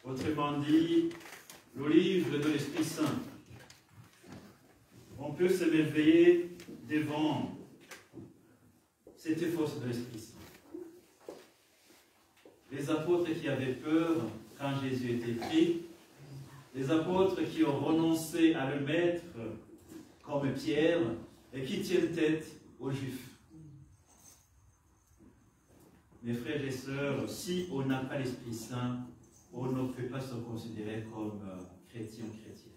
autrement dit, le livre de l'Esprit Saint. On peut s'émerveiller devant cette force de l'Esprit Saint. Les apôtres qui avaient peur quand Jésus était pris, les apôtres qui ont renoncé à le mettre comme Pierre et qui tiennent tête aux Juifs. Mes frères et sœurs, si on n'a pas l'Esprit Saint, on ne peut pas se considérer comme chrétien ou chrétienne.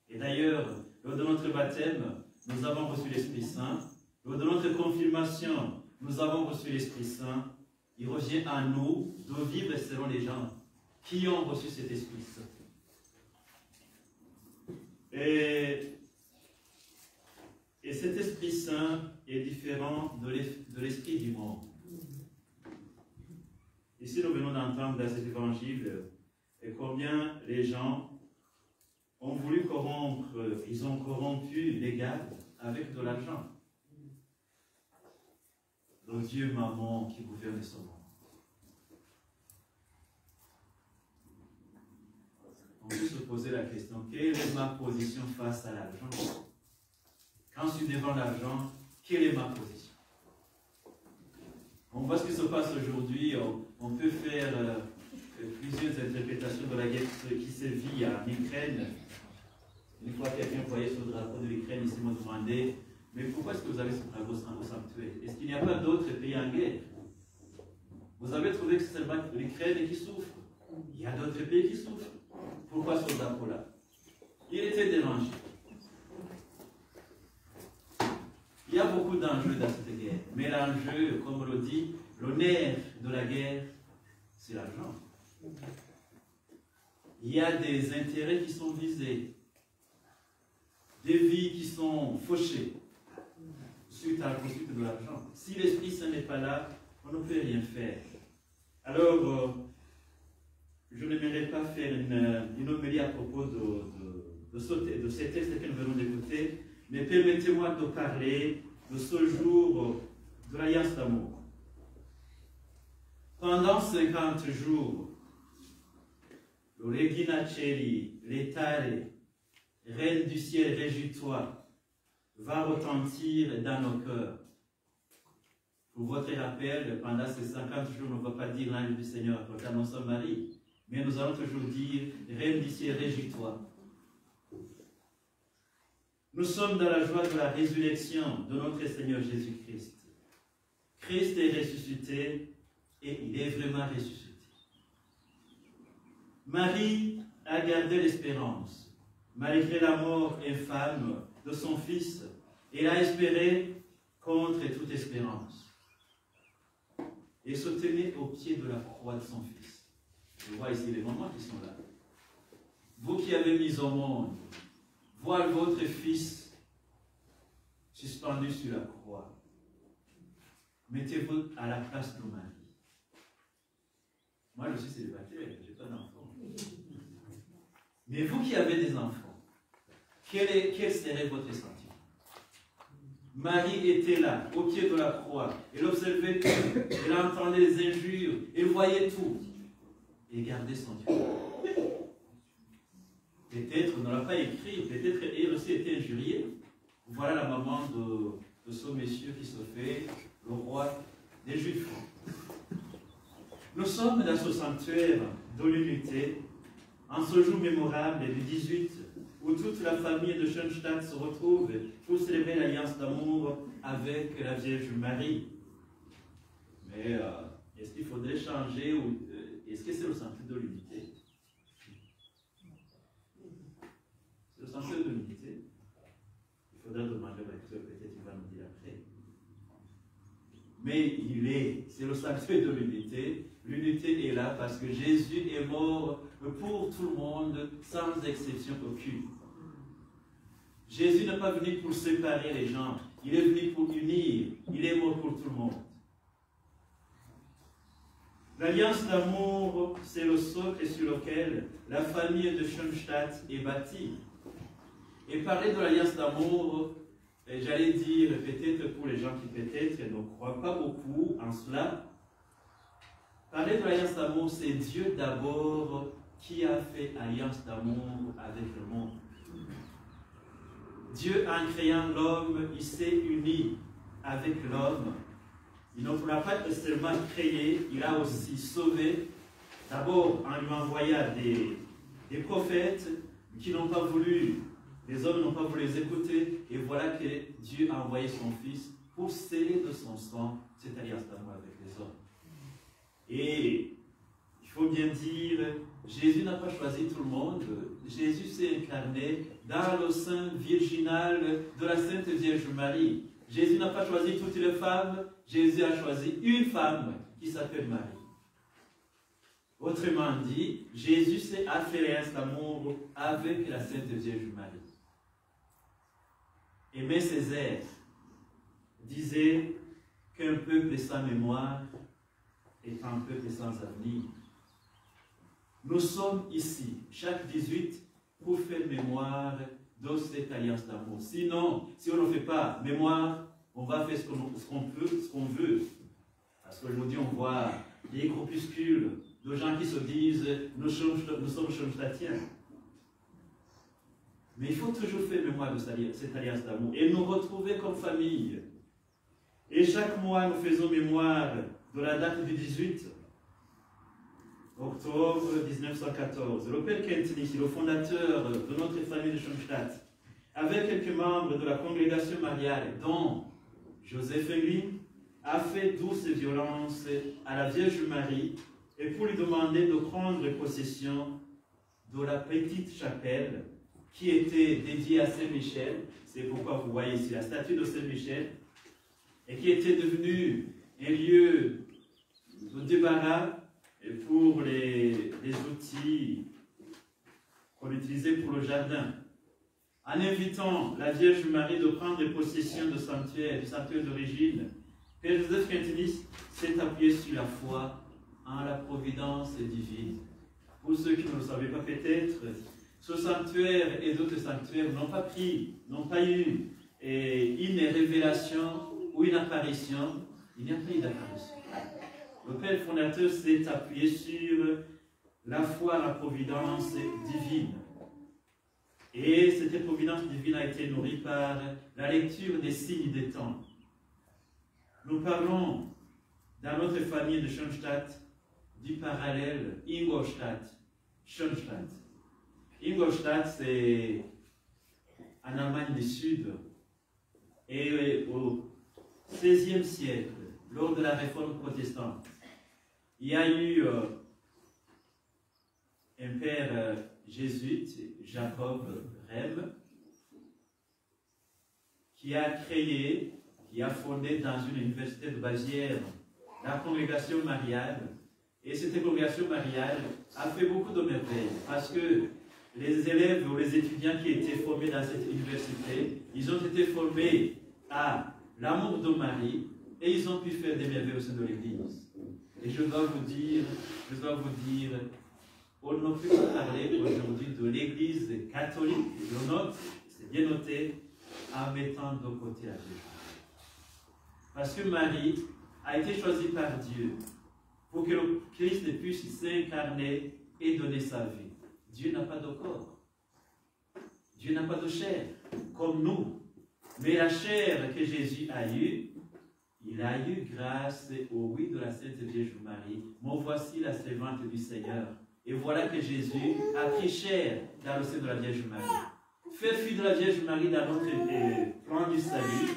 Et d'ailleurs, lors de notre baptême, nous avons reçu l'Esprit Saint. Lors de notre confirmation, nous avons reçu l'Esprit Saint. Il revient à nous de vivre selon les gens qui ont reçu cet Esprit Saint. Et cet Esprit Saint est différent de l'Esprit du monde. Ici, nous venons d'entendre dans cet évangile combien les gens ont voulu corrompre, ils ont corrompu les gardes avec de l'argent. Le Dieu maman qui gouverne ce monde. On peut se poser la question, quelle est ma position face à l'argent? Quand je suis devant l'argent, quelle est ma position? On voit ce qui se passe aujourd'hui, on peut faire plusieurs interprétations de la guerre qui se vit en Ukraine. Une fois quelqu'un voyait ce drapeau de l'Ukraine, il s'est demandé, mais pourquoi est-ce que vous avez ce drapeau au sanctuaire? Est-ce qu'il n'y a pas d'autres pays en guerre? Vous avez trouvé que c'est seulement l'Ukraine qui souffre. Il y a d'autres pays qui souffrent. Pourquoi ce drapeau-là? Il était dérangé. Il y a beaucoup d'enjeux dans cette guerre. Mais l'enjeu, comme on le dit, le nerf de la guerre, c'est l'argent. Il y a des intérêts qui sont visés. Des vies qui sont fauchées suite à la poursuite de l'argent. Si l'Esprit Saint n'est pas là, on ne peut rien faire. Alors, je n'aimerais pas faire une homélie à propos de ces textes que nous venons d'écouter, mais permettez-moi de parler de ce jour de l'Alliance d'amour. Pendant 50 jours, le Regina Celi, l'Etare, Reine du ciel, réjouis-toi, va retentir dans nos cœurs. Pour votre rappel, pendant ces 50 jours, on ne va pas dire l'ange du Seigneur quand nous sommes mariés, mais nous allons toujours dire Reine du ciel, réjouis-toi. Nous sommes dans la joie de la résurrection de notre Seigneur Jésus-Christ. Christ est ressuscité et il est vraiment ressuscité. Marie a gardé l'espérance. Malgré la mort infâme de son fils, elle a espéré contre toute espérance. Et se tenait au pied de la croix de son fils. Je vois ici les mamans qui sont là. Vous qui avez mis au monde, voir votre fils suspendu sur la croix. Mettez-vous à la place de Marie. Moi, je suis célibataire, je n'ai pas d'enfant. Mais vous qui avez des enfants, quel serait votre sentiment? Marie était là, au pied de la croix. Elle observait tout. Elle entendait les injures. Elle voyait tout. Et gardait son Dieu. Peut-être, on ne l'a pas écrit, peut-être elle aussi était injuriée. Voilà la maman de ce monsieur qui se fait le roi des Juifs. Nous sommes dans ce sanctuaire de l'unité, en ce jour mémorable du 18, où toute la famille de Schoenstatt se retrouve pour célébrer l'alliance d'amour avec la Vierge Marie. Mais est-ce qu'il faudrait changer ou est-ce que c'est le sanctuaire de l'unité? C'est le sanctuaire de l'unité. Il faudra demander au recteur, peut-être il va nous dire après. Mais c'est le sanctuaire de l'unité. L'unité est là parce que Jésus est mort pour tout le monde, sans exception aucune. Jésus n'est pas venu pour séparer les gens, il est venu pour unir, il est mort pour tout le monde. L'alliance d'amour, c'est le socle sur lequel la famille de Schoenstatt est bâtie. Et parler de l'alliance d'amour, j'allais dire peut-être pour les gens qui peut-être ne croient pas beaucoup en cela, Parler de l'alliance d'amour, c'est Dieu d'abord qui a fait alliance d'amour avec le monde. Dieu, en créant l'homme, il s'est uni avec l'homme. Il n'a pas seulement créé, il a aussi sauvé. D'abord en lui envoyant des prophètes qui n'ont pas voulu, les hommes n'ont pas voulu les écouter. Et voilà que Dieu a envoyé son Fils pour sceller de son sang cette alliance d'amour avec les hommes. Et il faut bien dire, Jésus n'a pas choisi tout le monde. Jésus s'est incarné dans le sein virginal de la Sainte Vierge Marie. Jésus n'a pas choisi toutes les femmes, Jésus a choisi une femme qui s'appelle Marie. Autrement dit, Jésus a fait l'alliance d'amour avec la Sainte Vierge Marie. Aimé Césaire disait qu'un peuple sans mémoire est un peuple sans avenir. Nous sommes ici, chaque 18, pour faire mémoire de cette alliance d'amour. Sinon, si on ne fait pas mémoire, on va faire ce qu'on veut. Parce qu'aujourd'hui, on voit des groupuscules de gens qui se disent « nous sommes Schoenstattiens ». Mais il faut toujours faire mémoire de cette alliance d'amour et nous retrouver comme famille. Et chaque mois, nous faisons mémoire de la date du 18 octobre 1914. Le Père Kentenich, le fondateur de notre famille de Schoenstatt, avec quelques membres de la congrégation mariale, dont Joseph Englin, a fait douce violence à la Vierge Marie et pour lui demander de prendre possession de la petite chapelle qui était dédiée à Saint-Michel. C'est pourquoi vous voyez ici la statue de Saint-Michel, et qui était devenue un lieu de débarras pour les outils qu'on utilisait pour le jardin. En invitant la Vierge Marie de prendre possession du sanctuaire d'origine, Père Joseph Kentenich s'est appuyé sur la foi en la providence divine. Pour ceux qui ne le savaient pas peut-être, ce sanctuaire et d'autres sanctuaires n'ont pas eu une révélation ou une apparition. Il n'y a pas eu d'apparition. Le Père fondateur s'est appuyé sur la foi en la providence divine. Et cette providence divine a été nourrie par la lecture des signes des temps. Nous parlons dans notre famille de Schoenstatt du parallèle Ingolstadt-Schoenstatt. Ingolstadt, c'est en Allemagne du Sud. Et au XVIe siècle, lors de la réforme protestante, il y a eu un père jésuite, Jacob Rem, qui a créé, qui a fondé dans une université de Bavière la congrégation mariale. Et cette congrégation mariale a fait beaucoup de merveilles parce que les élèves ou les étudiants qui étaient formés dans cette université, ils ont été formés à l'amour de Marie et ils ont pu faire des merveilles au sein de l'Église. Et je dois vous dire, on ne peut pas parler aujourd'hui de l'Église catholique, je note, c'est bien noté, en mettant de côté la Vierge. Parce que Marie a été choisie par Dieu pour que le Christ puisse s'incarner et donner sa vie. Dieu n'a pas de corps. Dieu n'a pas de chair, comme nous. Mais la chair que Jésus a eue, il a eu grâce au oui de la Sainte Vierge Marie. Me voici la servante du Seigneur. Et voilà que Jésus a pris chair dans le sein de la Vierge Marie. Faire fi de la Vierge Marie dans notre plan du salut,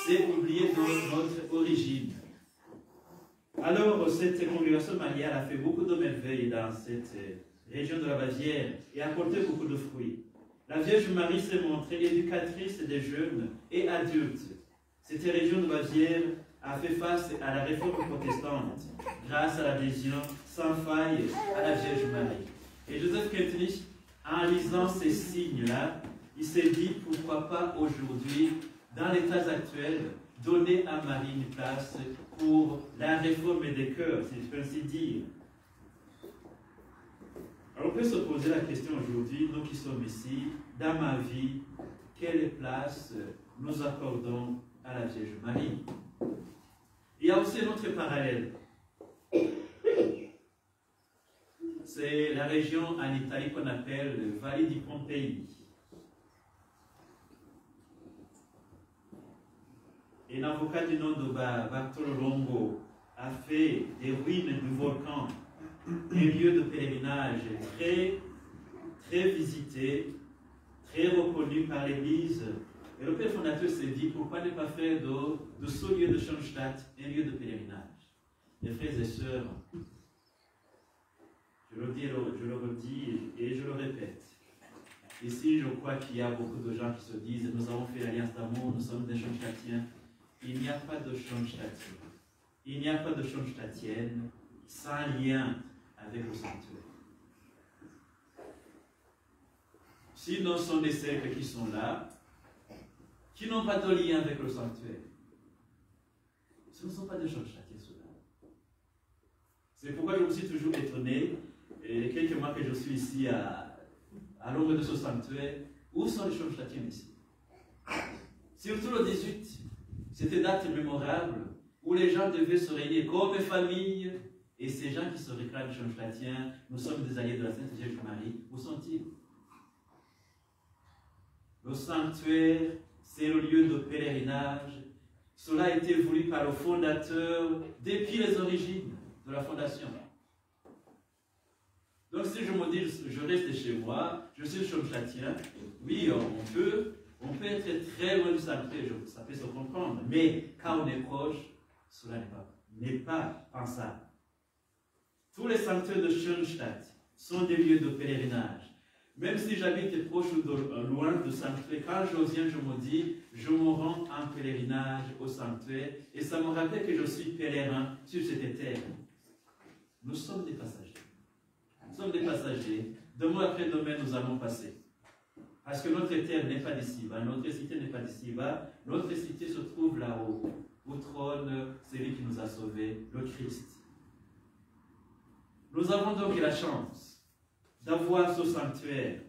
c'est oublier notre origine. Alors, cette congrégation mariale a fait beaucoup de merveilles dans cette région de la Bavière et a porté beaucoup de fruits. La Vierge Marie s'est montrée éducatrice des jeunes et adultes. Cette région de Bavière a fait face à la réforme protestante grâce à l'adhésion sans faille à la Vierge Marie. Et Joseph Kentenich, en lisant ces signes-là, il s'est dit pourquoi pas aujourd'hui, dans les temps actuels, donner à Marie une place pour la réforme des cœurs, si je peux ainsi dire. Alors on peut se poser la question aujourd'hui, nous qui sommes ici, dans ma vie, quelle place nous accordons à la Vierge Marie? Il y a aussi un autre parallèle. c'est la région en Italie qu'on appelle le Valle di Pompei. Un avocat du nom de Bartolo Longo a fait des ruines du volcan un lieu de pèlerinage très visité, très reconnu par l'Église. Et le père fondateur s'est dit, pourquoi ne pas faire de ce lieu de Schoenstatt un lieu de pèlerinage? Mes frères et sœurs, je le redis et je le répète. Ici, je crois qu'il y a beaucoup de gens qui se disent, nous avons fait l'alliance d'amour, nous sommes des Schoenstattiens. Il n'y a pas de Schoenstattien. Il n'y a pas de Schoenstattienne sans lien avec le sanctuaire. Sinon, ce sont des cercles qui sont là, qui n'ont pas de lien avec le sanctuaire. Ce ne sont pas des Schoenstattiens, ceux-là. C'est pourquoi je me suis toujours étonné, et quelques mois que je suis ici à l'ombre de ce sanctuaire, où sont les Schoenstattiens ici? Surtout le 18. C'était une date mémorable où les gens devaient se réunir comme famille. Et ces gens qui se réclament Schoenstattiens, nous sommes des alliés de la Sainte Vierge Marie, où sont-ils? Le sanctuaire, c'est le lieu de pèlerinage. Cela a été voulu par le fondateur depuis les origines de la fondation. Donc si je me dis, je reste chez moi, je suis Schoenstattien, oui, on peut être très loin du sanctuaire, ça peut se comprendre, mais quand on est proche, cela n'est pas pensable. Tous les sanctuaires de Schoenstatt sont des lieux de pèlerinage. Même si j'habite proche ou loin du sanctuaire, quand je viens, je me dis, je me rends en pèlerinage au sanctuaire, et ça me rappelle que je suis pèlerin sur cette terre. Nous sommes des passagers. Nous sommes des passagers. Demain après demain, nous allons passer. Parce que notre terre n'est pas d'ici-bas, notre cité n'est pas d'ici-bas, notre cité se trouve là-haut, au trône, celui qui nous a sauvés, le Christ. Nous avons donc la chance d'avoir ce sanctuaire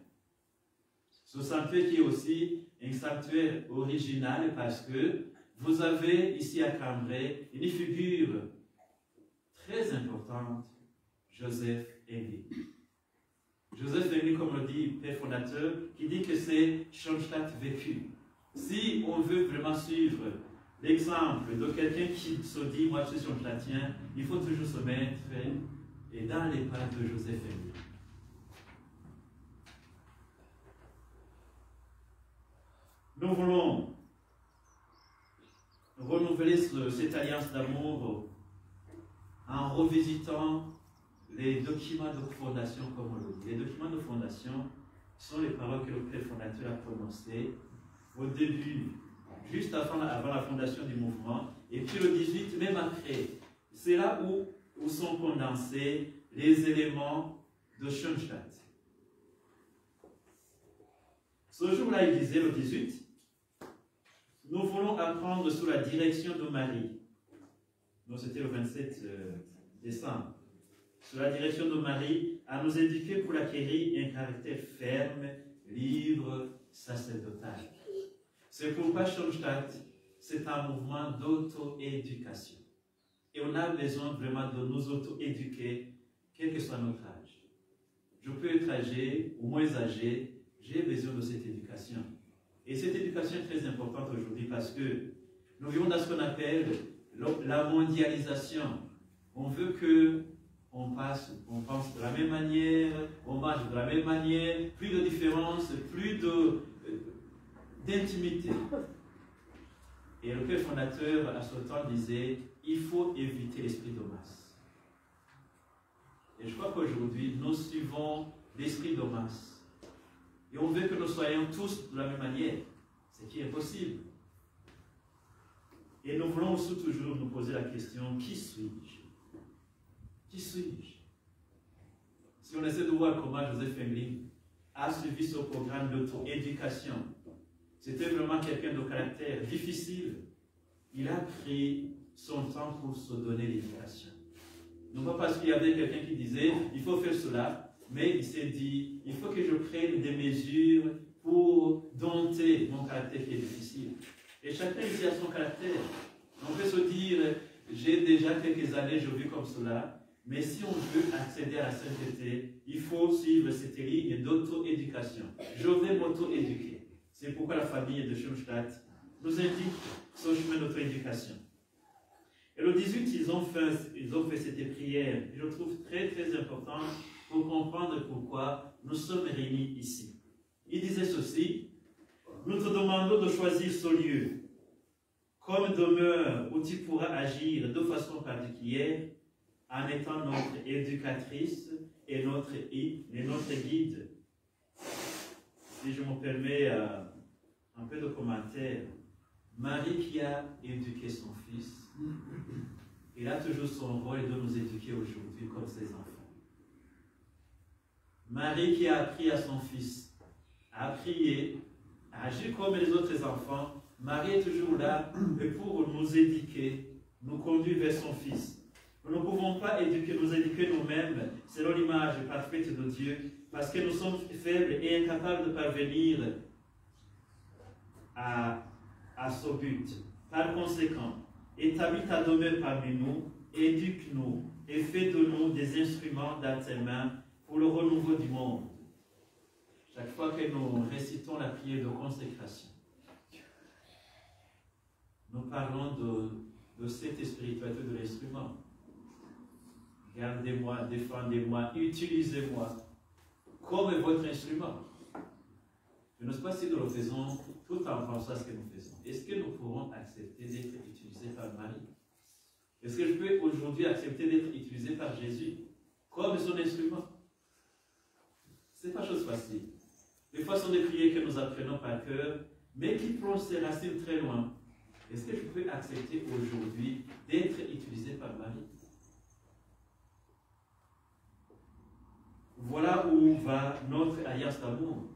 qui est aussi un sanctuaire original parce que vous avez ici à Cambrai une figure très importante, Joseph Englé. Joseph Englé, comme le dit le père fondateur, qui dit que c'est Schoenstatt vécu. Si on veut vraiment suivre l'exemple de quelqu'un qui se dit, moi je suis Schoenstattien, il faut toujours se mettre et dans les pas de Joseph Englé. Nous voulons renouveler cette alliance d'amour en revisitant les documents de fondation, comme on le dit. Les documents de fondation sont les paroles que le père fondateur a prononcées au début, juste avant la fondation du mouvement, et puis le 18, même après. C'est là où sont condensés les éléments de Schoenstatt. Ce jour-là, il disait, le 18, nous voulons apprendre sous la direction de Marie. Donc c'était le 27 décembre. Sous la direction de Marie, à nous éduquer pour acquérir un caractère ferme, libre, sacerdotal. C'est pourquoi Schoenstatt, c'est un mouvement d'auto-éducation. Et on a besoin vraiment de nous auto-éduquer, quel que soit notre âge. Je peux être âgé ou moins âgé, j'ai besoin de cette éducation. Et cette éducation est très importante aujourd'hui parce que nous vivons dans ce qu'on appelle la mondialisation. On veut que on pense de la même manière, on marche de la même manière, plus de différence, plus d'intimité. Et le père fondateur, à ce temps, disait, il faut éviter l'esprit de masse. Et je crois qu'aujourd'hui, nous suivons l'esprit de masse. Et on veut que nous soyons tous de la même manière, ce qui est possible. Et nous voulons aussi toujours nous poser la question, qui suis-je? Qui suis-je? Si on essaie de voir comment Joseph Englé a suivi ce programme d'auto-éducation, c'était vraiment quelqu'un de caractère difficile. Il a pris son temps pour se donner l'éducation. Non pas parce qu'il y avait quelqu'un qui disait, il faut faire cela, mais il s'est dit, il faut que je prenne des mesures pour dompter mon caractère qui est difficile. Et chacun ici a son caractère. On peut se dire, j'ai déjà quelques années, je vis comme cela, Mais si on veut accéder à la sainteté, il faut suivre cette ligne d'auto-éducation. Je vais m'auto-éduquer. C'est pourquoi la famille de Schoenstatt nous indique son chemin d'auto-éducation. Et le 18, ils ont fait cette prière, je trouve très très importante pour comprendre pourquoi nous sommes réunis ici. Il disait ceci: nous te demandons de choisir ce lieu comme demeure où tu pourras agir de façon particulière en étant notre éducatrice et notre guide. Si je me permets un peu de commentaire, Marie qui a éduqué son fils, il a toujours son rôle de nous éduquer aujourd'hui comme ses enfants. Marie qui a appris à son fils à prier, à agir comme les autres enfants, Marie est toujours là pour nous éduquer, nous conduire vers son fils. Nous ne pouvons pas nous éduquer nous-mêmes selon l'image parfaite de Dieu, parce que nous sommes faibles et incapables de parvenir à ce but. Par conséquent, établis ta demeure parmi nous, éduque-nous et fais de nous des instruments dans tes mains pour le renouveau du monde. Chaque fois que nous récitons la prière de consécration, nous parlons de cette spiritualité de l'instrument. Gardez-moi, défendez-moi, utilisez-moi comme votre instrument. Je ne sais pas si nous le faisons tout en pensant à ce que nous faisons. Est-ce que nous pourrons accepter d'être utilisés par Marie? Est-ce que je peux aujourd'hui accepter d'être utilisé par Jésus comme son instrument? Ce n'est pas chose facile. Des fois, ce sont des prières que nous apprenons par cœur, mais qui plongent ses racines très loin. Est-ce que je peux accepter aujourd'hui d'être utilisé par Marie? Voilà où va notre alliance d'amour.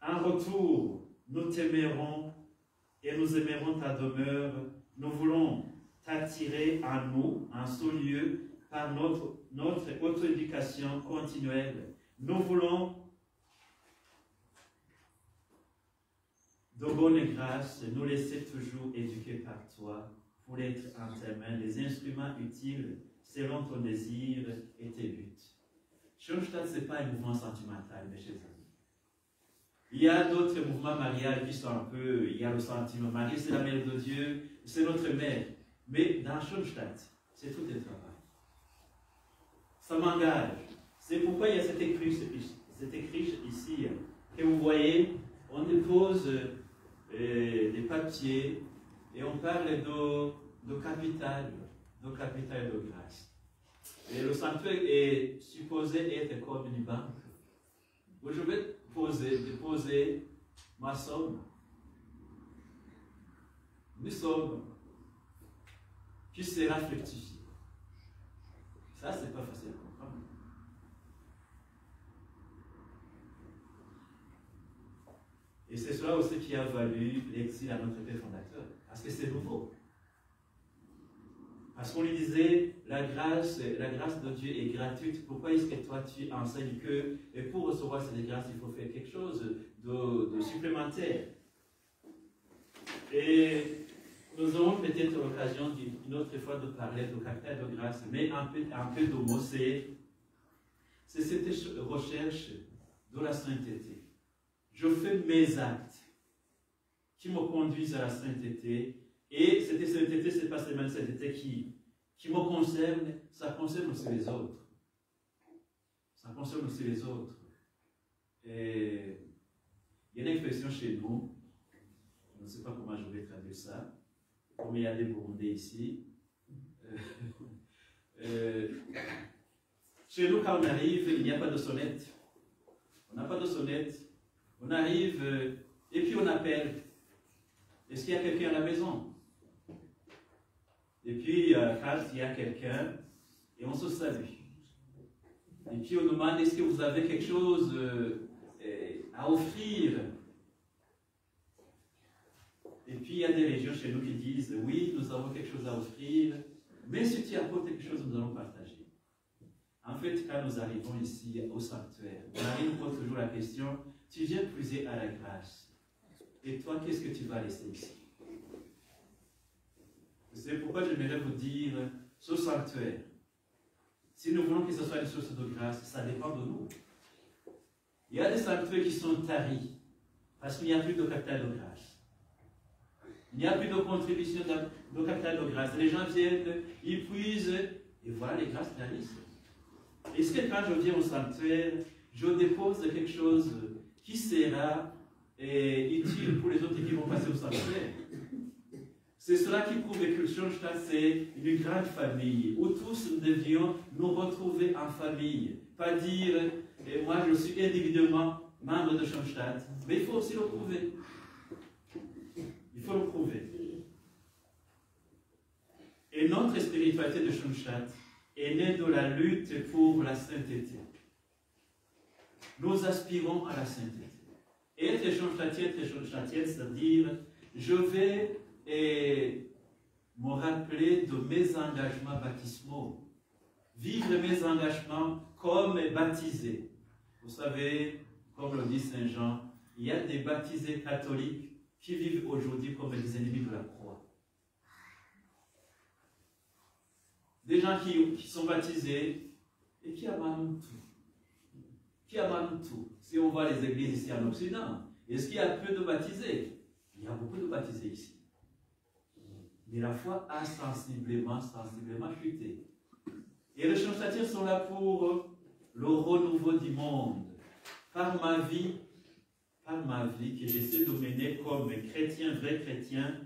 En retour, nous t'aimerons et nous aimerons ta demeure. Nous voulons t'attirer en nous, en ce lieu, par notre auto-éducation continuelle. Nous voulons de bonne grâce nous laisser toujours éduquer par toi pour être en tes mains des instruments utiles selon ton désir et tes buts. Schoenstatt, ce n'est pas un mouvement sentimental, mes chers amis. Il y a d'autres mouvements mariales qui sont un peu, il y a le sentiment. Marie, c'est la mère de Dieu, c'est notre mère. Mais dans Schoenstatt, c'est tout un travail. Ça m'engage. C'est pourquoi il y a cet écrit ici, que vous voyez, on dépose des papiers et on parle de capital de grâce. Et le sanctuaire est supposé être comme une banque où je vais déposer ma somme. Une somme qui sera fructifiée. Ça, c'est pas facile à comprendre. Et c'est cela aussi qui a valu l'exil à notre Père fondateur. Parce que c'est nouveau. Parce qu'on lui disait, la grâce de Dieu est gratuite. Pourquoi est-ce que toi tu enseignes que, et pour recevoir cette grâce, il faut faire quelque chose de supplémentaire? Et nous aurons peut-être l'occasion une autre fois de parler de caractère de grâce, mais un peu de mots, c'est cette recherche de la sainteté. Je fais mes actes qui me conduisent à la sainteté. Et cette sainteté, ce n'est pas seulement une sainteté qui me concerne, ça concerne aussi les autres. Ça concerne aussi les autres. Et il y a une expression chez nous, je ne sais pas comment je vais traduire ça, comme il y a des Burundais ici. Chez nous, quand on arrive, il n'y a pas de sonnette. On n'a pas de sonnette. On arrive et puis on appelle. Est-ce qu'il y a quelqu'un à la maison? Et puis, quand il y a quelqu'un, et on se salue. Et puis on demande, est-ce que vous avez quelque chose à offrir? Et puis il y a des régions chez nous qui disent, oui, nous avons quelque chose à offrir, mais si tu apportes quelque chose, nous allons partager. En fait, quand nous arrivons ici au sanctuaire, Marie nous pose toujours la question, tu viens puiser à la grâce. Et toi, qu'est-ce que tu vas laisser ici? C'est pourquoi j'aimerais vous dire, ce sanctuaire, si nous voulons que ce soit une source de grâce, ça dépend de nous. Il y a des sanctuaires qui sont taris, parce qu'il n'y a plus de capital de grâce. Il n'y a plus de contribution de capital de grâce. Les gens viennent, ils puisent, et voilà, les grâces tarissent. Est-ce que quand je viens au sanctuaire, je dépose quelque chose qui sera utile pour les autres qui vont passer au sanctuaire? C'est cela qui prouve que Schoenstatt, c'est une grande famille, où tous nous devions nous retrouver en famille. Pas dire, moi je suis individuellement membre de Schoenstatt, mais il faut aussi le prouver. Il faut le prouver. Et notre spiritualité de Schoenstatt est née de la lutte pour la sainteté. Nous aspirons à la sainteté. Être Schoenstattienne, c'est-à-dire, je vais me rappeler de mes engagements baptismaux. Vivre mes engagements comme baptisé. Vous savez, comme le dit Saint Jean, il y a des baptisés catholiques qui vivent aujourd'hui comme des ennemis de la croix. Des gens qui sont baptisés et qui abandonnent tout. Qui abandonnent tout. Si on voit les églises ici en Occident, est-ce qu'il y a peu de baptisés? Il y a beaucoup de baptisés ici. Mais la foi a sensiblement chuté. Et les Schoenstattiens sont là pour le renouveau du monde. Par ma vie que j'essaie de mener comme chrétien, vrai chrétien,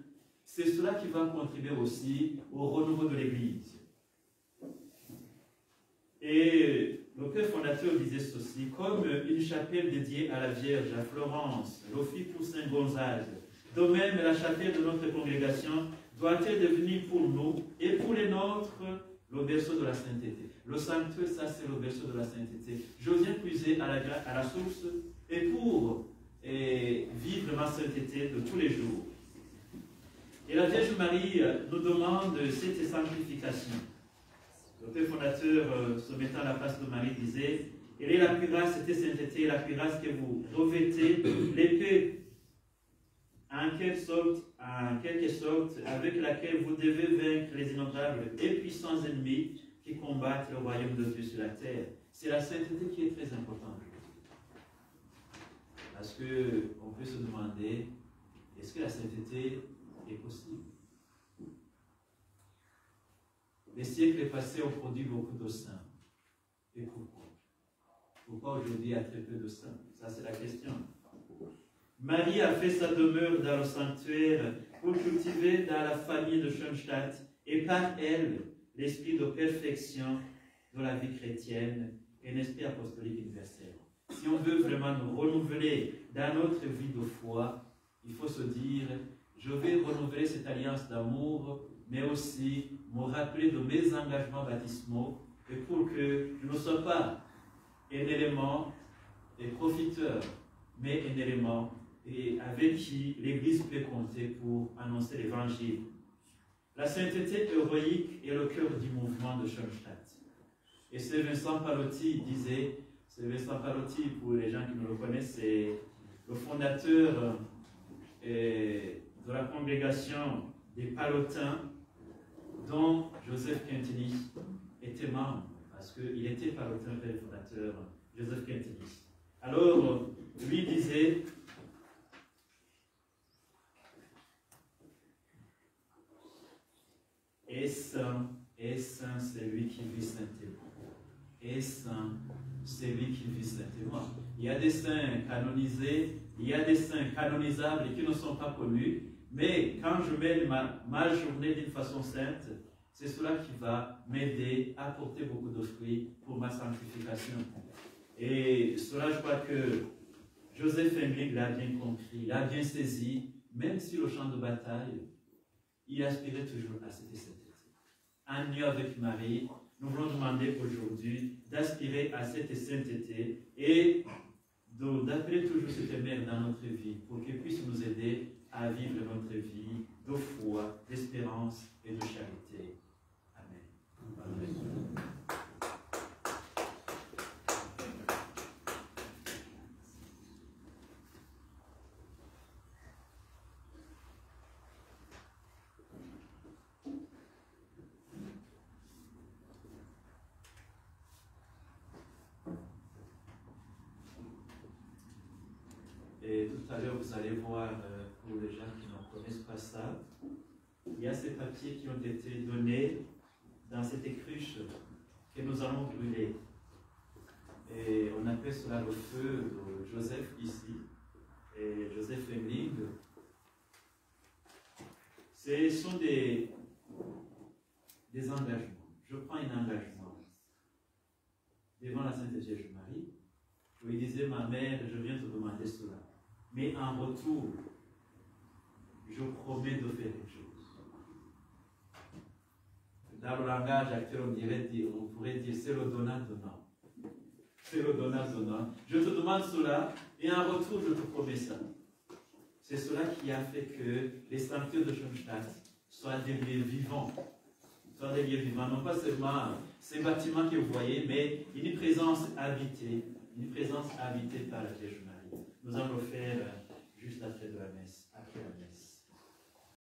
c'est cela qui va contribuer aussi au renouveau de l'Église. Et le père fondateur disait ceci, comme une chapelle dédiée à la Vierge à Florence, le fit pour Saint Gonzague. De même, la chapelle de notre congrégation doit-elle devenir pour nous et pour les nôtres le berceau de la sainteté. Le sanctuaire, ça c'est le berceau de la sainteté. Je viens puiser à la source et pour vivre ma sainteté de tous les jours. Et la Vierge Marie nous demande cette sanctification. Le père fondateur, se mettant à la place de Marie, disait, elle est la cuirasse, cette sainteté, la cuirasse que vous revêtez, l'épée en quelque sorte, avec laquelle vous devez vaincre les innombrables et puissants ennemis qui combattent le royaume de Dieu sur la terre. C'est la sainteté qui est très importante. Parce qu'on peut se demander, est-ce que la sainteté est possible? Les siècles passés ont produit beaucoup de saints. Et pourquoi? Pourquoi aujourd'hui il y a très peu de saints? Ça c'est la question. Marie a fait sa demeure dans le sanctuaire pour cultiver dans la famille de Schoenstatt et par elle l'esprit de perfection de la vie chrétienne et l'esprit apostolique universel. Si on veut vraiment nous renouveler dans notre vie de foi, il faut se dire, je vais renouveler cette alliance d'amour, mais aussi me rappeler de mes engagements baptismaux et pour que je ne sois pas un élément et profiteur, mais un élément et avec qui l'Église peut compter pour annoncer l'Évangile. La sainteté héroïque est le cœur du mouvement de Schoenstatt. Et c'est Vincent Pallotti disait, c'est Vincent Pallotti, pour les gens qui ne le connaissent, c'est le fondateur de la congrégation des Pallotins, dont Joseph Quintini était membre, parce qu'il était Pallotin, le fondateur, Joseph Quintini. Alors, lui disait, est saint, c'est lui qui vit saintement. Est saint, c'est lui qui vit saintement. Il y a des saints canonisés, il y a des saints canonisables qui ne sont pas connus, mais quand je mène ma journée d'une façon sainte, c'est cela qui va m'aider à porter beaucoup de fruits pour ma sanctification. Et cela, je crois que Joseph Engling l'a bien compris, l'a bien saisi, même si le champ de bataille, il aspirait toujours à cette sainteté. En union avec Marie, nous voulons demander aujourd'hui d'aspirer à cette sainteté et d'appeler toujours cette mère dans notre vie pour qu'elle puisse nous aider à vivre notre vie de foi, d'espérance et de charité. Amen. Amen. tout à l'heure, vous allez voir, pour les gens qui ne connaissent pas ça, il y a ces papiers qui ont été donnés dans cette écruche que nous allons brûler. Et on appelle cela le feu de Joseph ici, et Joseph Emling. Ce sont des engagements. Je prends un engagement devant la Sainte Vierge Marie. Je lui disais, ma mère, je viens te demander cela. Mais en retour, je promets de faire une chose. Dans le langage actuel, on pourrait dire, c'est le donnant-donnant. C'est le donnant-donnant. Je te demande cela, et en retour, je te promets ça. C'est cela qui a fait que les sanctuaires de Schoenstatt soient des lieux vivants. Soient des lieux vivants, non pas seulement ces bâtiments que vous voyez, mais une présence habitée par la Vierge Marie. Nous allons le faire